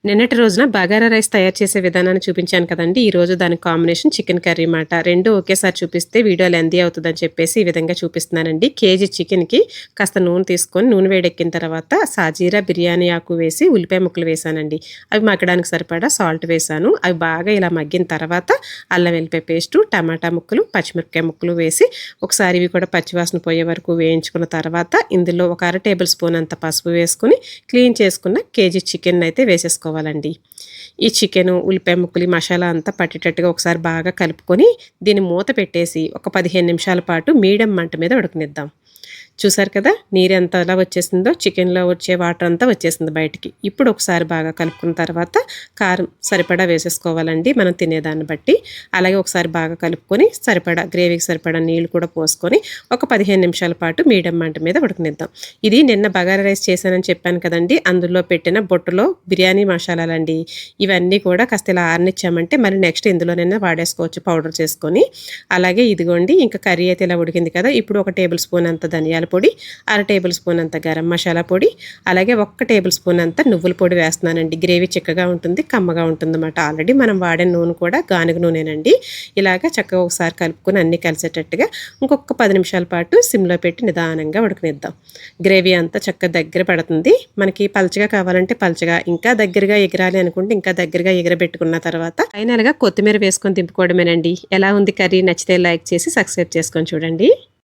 నిన్నటి రోజున బగారా రైస్ తయారు చేసే విధానాన్ని చూపించాను కదండి. ఈరోజు దానికి కాంబినేషన్ చికెన్ కర్రీ మాట. రెండు ఒకేసారి చూపిస్తే వీడియో లెంతీ అవుతుందని చెప్పేసి ఈ విధంగా చూపిస్తున్నానండి. కేజీ చికెన్కి కాస్త నూనె తీసుకొని నూనె వేడెక్కిన తర్వాత సాజీరా బిర్యానీ ఆకు వేసి ఉల్లిపాయ ముక్కలు వేసానండి. అవి మగ్గడానికి సరిపడా సాల్ట్ వేసాను. అవి బాగా ఇలా మగ్గిన తర్వాత అల్లం వెల్లిపాయ పేస్టు, టమాటా ముక్కలు, పచ్చిమిరపకాయ ముక్కలు వేసి ఒకసారి ఇవి కూడా పచ్చివాసన పోయే వరకు వేయించుకున్న తర్వాత ఇందులో ఒక 1/2 టేబుల్ స్పూన్ అంత పసుపు వేసుకుని క్లీన్ చేసుకున్న కేజీ చికెన్ అయితే వేసేసుకోవాలి. ఈ చికెను ఉల్లిపాయ ముక్కలు మసాలా అంతా పట్టేటట్టుగా ఒకసారి బాగా కలుపుకొని దీన్ని మూత పెట్టేసి ఒక 15 నిమిషాల పాటు మీడియం మంట మీద ఉడకనిద్దాం. చూసారు కదా, నీరు ఎంత ఎలా వచ్చేసిందో, చికెన్లో వచ్చే వాటర్ అంతా వచ్చేసింది బయటికి. ఇప్పుడు ఒకసారి బాగా కలుపుకున్న తర్వాత కారం సరిపడా వేసేసుకోవాలండి మనం తినేదాన్ని బట్టి. అలాగే ఒకసారి బాగా కలుపుకొని సరిపడా గ్రేవీకి సరిపడా నీళ్ళు కూడా పోసుకొని ఒక 15 నిమిషాల పాటు మీడియం మంట మీద ఉడకనిద్దాం. ఇది నిన్న బగారా రైస్ చేశానని చెప్పాను కదండి, అందులో పెట్టిన బొట్టులో బిర్యానీ మసాలాలండి. ఇవన్నీ కూడా కాస్త ఇలా ఆరనిచ్చామంటే మరి నెక్స్ట్ ఇందులోనైనా వాడేసుకోవచ్చు పౌడర్ చేసుకొని. అలాగే ఇదిగోండి, ఇంకా కర్రీ అయితే ఇలా ఉడికింది కదా. ఇప్పుడు 1 టేబుల్ స్పూన్ అంత ధనియాల పొడి, 1/2 టేబుల్ స్పూన్ అంత గరం మసాలా పొడి, అలాగే 1 టేబుల్ స్పూన్ అంత నువ్వుల పొడి వేస్తున్నానండి. గ్రేవీ చిక్కగా ఉంటుంది, కమ్మగా ఉంటుంది అన్నమాట. ఆల్రెడీ మనం వాడే నూనె కూడా గానుగ నూనెనండి. ఇలాగ చక్కగా ఒకసారి కలుపుకొని అన్నీ కలిసేటట్టుగా ఇంకొక 10 నిమిషాల పాటు సిమ్లో పెట్టి నిదానంగా ఉడకనిద్దాం. గ్రేవీ అంతా చక్కగా దగ్గర పడుతుంది. మనకి పలచగా కావాలంటే పలచగా, ఇంకా దగ్గరగా ఎగరాలి అనుకుంటే ఇంకా దగ్గరగా ఎగరబెట్టుకున్న తర్వాత ఫైనల్గా కొత్తిమీర వేసుకొని దింపుకోవడమేనండి. ఎలా ఉంది కర్రీ? నచ్చితే లైక్ చేసి సబ్స్క్రైబ్ చేసుకొని చూడండి.